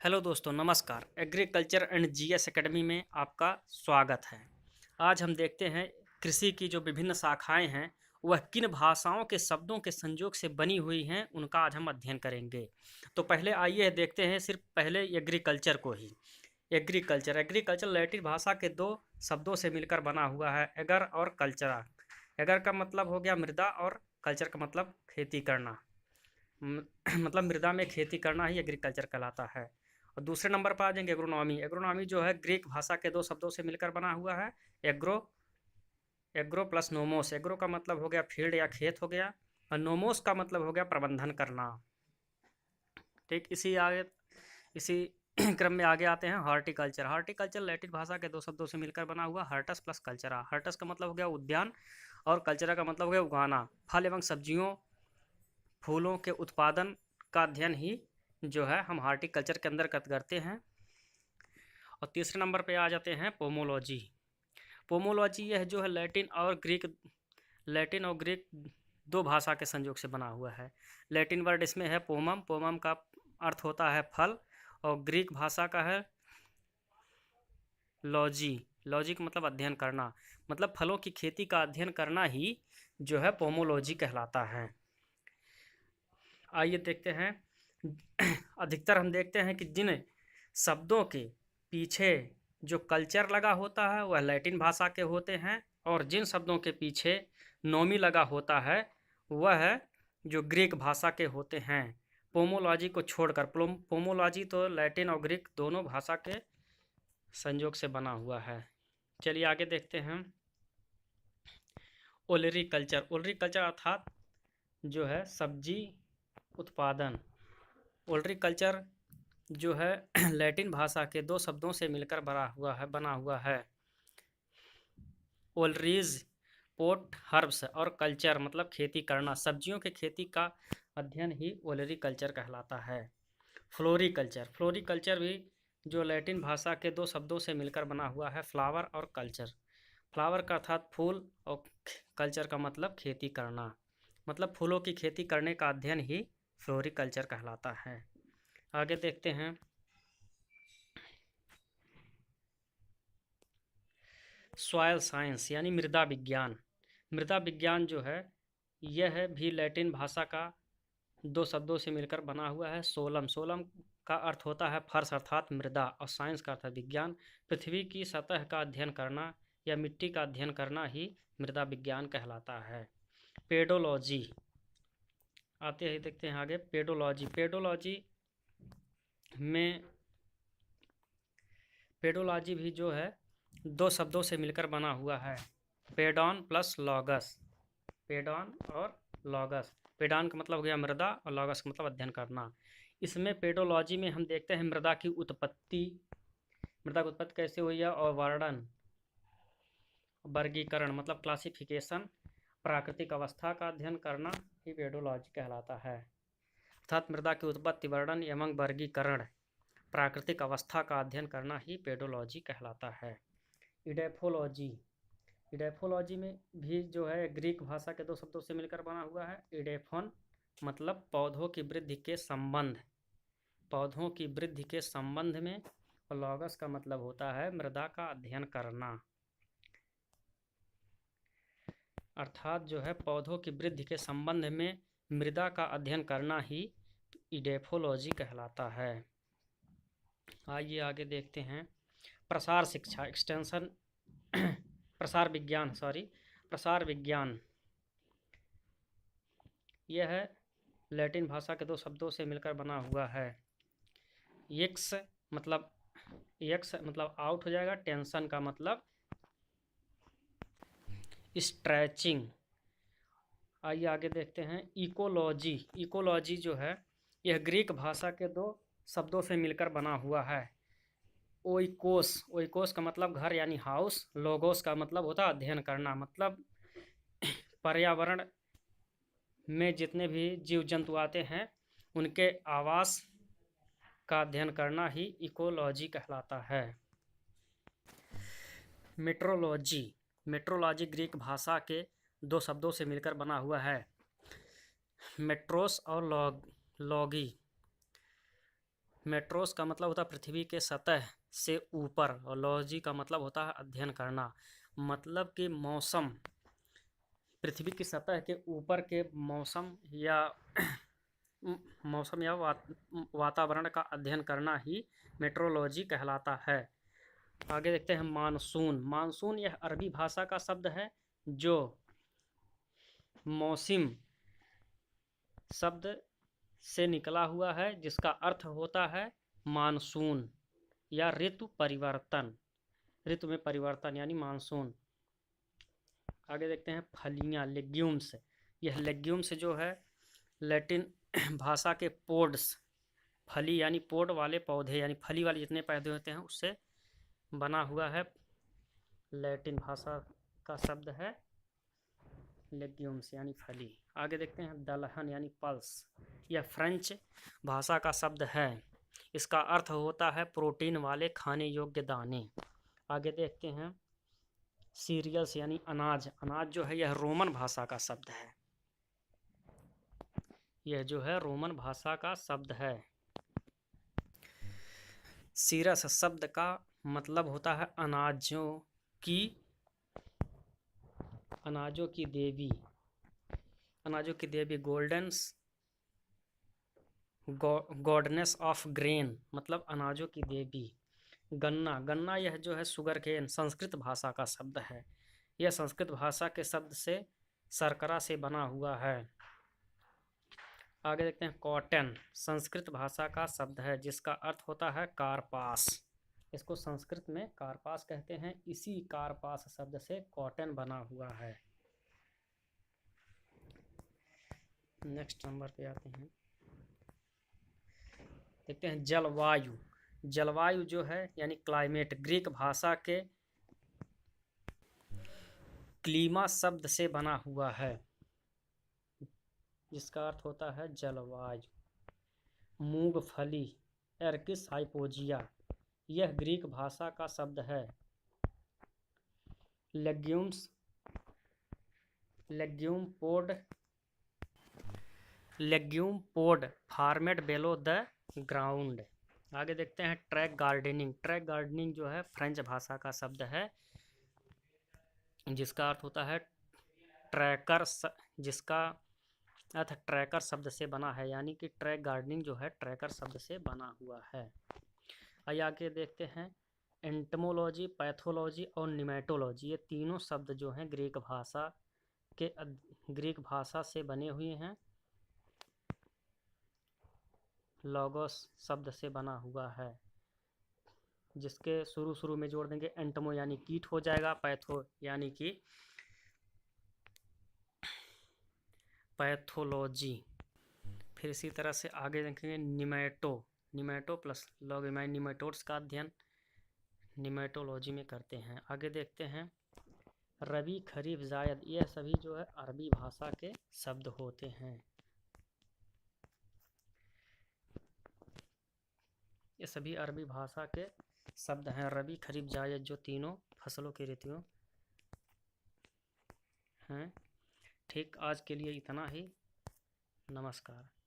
Hello दोस्तों, नमस्कार। Agriculture and GS academy में आपका स्वागत है। आज हम देखते हैं कृषि की जो विभिन्न शाखाएं हैं वह किन भाषाओं के शब्दों के संयोग से बनी हुई हैं, उनका आज हम अध्ययन करेंगे। तो पहले आइए देखते हैं सिर्फ पहले एग्रीकल्चर को ही। एग्रीकल्चर एग्रीकल्चर लैटिन भाषा के दो शब्दों से मिलकर बना हुआ है, एगर और कल्चरा। एगर का मतलब हो गया मृदा और कल्चर का मतलब खेती करना। मतलब मृदा में खेती करना ही एग्रीकल्चर कहलाता है। और दूसरे नंबर पर आ जाएंगे एग्रोनॉमी। एग्रोनॉमी जो है ग्रीक भाषा के दो शब्दों से मिलकर बना हुआ है, agro agro plus nomos. Agro का मतलब हो गया फील्ड या खेत हो गया, और नोमोस का मतलब हो गया प्रबंधन करना। ठीक, इसी क्रम में आगे आते हैं हॉर्टिकल्चर। हॉर्टिकल्चर लैटिन भाषा के दो शब्दों से मिलकर बना हुआ हर्टस प्लस कल्चरा। हर्टस का मतलब हो गया उद्यान और कल्चरा का मतलब हो गया उगाना। फल एवं सब्जियों फूलों के उत्पादन का अध्ययन ही जो है हम हॉर्टिकल्चर के अंदर करते हैं। और तीसरे नंबर पे आ जाते हैं पोमोलॉजी। पोमोलॉजी यह जो है लैटिन और ग्रीक दो भाषा के संयोग से बना हुआ है। लैटिन वर्ड इसमें है पोमम। पोमम का अर्थ होता है फल, और ग्रीक भाषा का है लॉजी। लॉजी का मतलब अध्ययन करना, मतलब फलों की खेती का अध्ययन करना ही जो है पोमोलॉजी कहलाता है। आइए देखते हैं। अधिकतर हम देखते हैं कि जिन शब्दों के पीछे जो कल्चर लगा होता है वह लैटिन भाषा के होते हैं, और जिन शब्दों के पीछे नोमी लगा होता है वह जो ग्रीक भाषा के होते हैं। पोमोलॉजी को छोड़कर, पोमोलॉजी तो लैटिन और ग्रीक दोनों भाषा के संयोग से बना हुआ है। चलिए आगे देखते हैं। ओलरीकल्चर। ओलरीकल्चर अर्थात जो है सब्जी उत्पादन। ओलरीकल्चर जो है लैटिन भाषा के दो शब्दों से मिलकर बना हुआ है। ओलरीज पोट हर्ब्स, और कल्चर मतलब खेती करना। सब्जियों के खेती का अध्ययन ही ओलरीकल्चर कहलाता है। फ्लोरीकल्चर। फ्लोरीकल्चर भी जो लैटिन भाषा के दो शब्दों से मिलकर बना हुआ है, फ्लावर और कल्चर। फ्लावर का अर्थात फूल, और कल्चर का मतलब खेती करना, मतलब फूलों की खेती करने का अध्ययन ही फ्लोरीकल्चर कहलाता है। आगे देखते हैं। सॉयल साइंस यानी मृदा विज्ञान। मृदा विज्ञान जो है यह भी लैटिन भाषा का दो शब्दों से मिलकर बना हुआ है। सोलम। सोलम का अर्थ होता है फर्श अर्थात मृदा, और साइंस का अर्थ है विज्ञान। पृथ्वी की सतह का अध्ययन करना या मिट्टी का अध्ययन करना ही मृदा विज्ञान कहलाता है। पेडोलॉजी। आते ही देखते हैं आगे। पेडोलॉजी। में पेडोलॉजी भी जो है दो शब्दों से मिलकर बना हुआ है, पेडॉन प्लस लॉगस। पेडॉन और लॉगस। पेडॉन का मतलब हो गया मृदा, और लॉगस का मतलब अध्ययन करना। इसमें पेडोलॉजी में हम देखते हैं मृदा की उत्पत्ति कैसे हुई है, और वर्णन, वर्गीकरण मतलब क्लासिफिकेशन, प्राकृतिक अवस्था का अध्ययन करना ही पेडोलॉजी कहलाता है। अर्थात मृदा की उत्पत्ति, वर्णन एवं वर्गीकरण, प्राकृतिक अवस्था का अध्ययन करना ही पेडोलॉजी कहलाता है। इडेफोलॉजी। इडेफोलॉजी में भी जो है ग्रीक भाषा के दो शब्दों से मिलकर बना हुआ है। इडेफोन मतलब पौधों की वृद्धि के संबंध में, और लॉगस का मतलब होता है मृदा का अध्ययन करना। अर्थात जो है पौधों की वृद्धि के संबंध में मृदा का अध्ययन करना ही इडेफोलॉजी कहलाता है। आइए आगे देखते हैं। प्रसार शिक्षा एक्सटेंशन प्रसार विज्ञान यह है लैटिन भाषा के दो शब्दों से मिलकर बना हुआ है। यक्स मतलब आउट हो जाएगा, टेंशन का मतलब स्ट्रेचिंग। आइए आगे देखते हैं। इकोलॉजी। इकोलॉजी जो है यह ग्रीक भाषा के दो शब्दों से मिलकर बना हुआ है। ओइकोस का मतलब घर यानी हाउस। लोगोस का मतलब होता है अध्ययन करना, मतलब पर्यावरण में जितने भी जीव जंतु आते हैं उनके आवास का अध्ययन करना ही इकोलॉजी कहलाता है। मेट्रोलॉजी। मेट्रोलॉजी ग्रीक भाषा के दो शब्दों से मिलकर बना हुआ है, मेट्रोस और लॉगी। मेट्रोस का मतलब होता है पृथ्वी के सतह से ऊपर, और लॉजी का मतलब होता है अध्ययन करना। मतलब कि मौसम, पृथ्वी की सतह के ऊपर के मौसम या वातावरण का अध्ययन करना ही मेट्रोलॉजी कहलाता है। आगे देखते हैं मानसून। मानसून यह अरबी भाषा का शब्द है जो मौसम शब्द से निकला हुआ है, जिसका अर्थ होता है मानसून या ऋतु परिवर्तन, ऋतु में परिवर्तन यानी मानसून। आगे देखते हैं फलियां, लेग्यूम्स। यह लेग्यूम्स जो है लैटिन भाषा के पोड्स, फली यानी पोड वाले पौधे यानी फली वाले जितने पौधे होते हैं उससे बना हुआ है। लैटिन भाषा का शब्द है लेग्यूम्स यानी फली। आगे देखते हैं दलहन यानी पल्स। यह फ्रेंच भाषा का शब्द है, इसका अर्थ होता है प्रोटीन वाले खाने योग्य दाने। आगे देखते हैं सीरियल्स यानी अनाज। अनाज जो है यह रोमन भाषा का शब्द है, यह जो है रोमन भाषा का शब्द है। सीरस शब्द का मतलब होता है अनाजों की देवी, अनाजों की देवी, गॉडनेस ऑफ ग्रेन, मतलब अनाजों की देवी। गन्ना, गन्ना यह जो है शुगर केन, संस्कृत भाषा का शब्द है। यह संस्कृत भाषा के शब्द से शर्करा से बना हुआ है। आगे देखते हैं कॉटन, संस्कृत भाषा का शब्द है जिसका अर्थ होता है कारपास। इसको संस्कृत में कारपास कहते हैं, इसी कारपास शब्द से कॉटन बना हुआ है। नेक्स्ट नंबर पे आते हैं, देखते हैं जलवायु। जलवायु जो है यानी क्लाइमेट, ग्रीक भाषा के क्लीमा शब्द से बना हुआ है, जिसका अर्थ होता है जलवायु। मूंगफली, एर्किस हाइपोजिया, यह ग्रीक भाषा का शब्द है। Legumes, legume pod formed below the ground. आगे देखते हैं ट्रैक गार्डनिंग। ट्रैक गार्डनिंग जो है फ्रेंच भाषा का शब्द है, जिसका अर्थ होता है ट्रैकर, जिसका अर्थ ट्रैकर शब्द से बना है, यानी कि ट्रैक गार्डनिंग जो है ट्रैकर शब्द से बना हुआ है। आइए आगे देखते हैं एंटमोलॉजी, पैथोलॉजी और निमेटोलॉजी। ये तीनों शब्द जो हैं ग्रीक भाषा से बने हुए हैं, लॉगोस शब्द से बना हुआ है, जिसके शुरू में जोड़ देंगे एंटमो यानी कीट हो जाएगा, पैथो यानी कि पैथोलॉजी। फिर इसी तरह से आगे देखेंगे निमेटो प्लस लॉग निमेटोड्स का अध्ययन निमेटोलॉजी में करते हैं। आगे देखते हैं रबी, खरीफ, जायद, यह सभी जो है अरबी भाषा के शब्द होते हैं। ये सभी अरबी भाषा के शब्द हैं, रबी, खरीफ, जायद, जो तीनों फसलों की ऋतुओं हैं। ठीक, आज के लिए इतना ही। नमस्कार।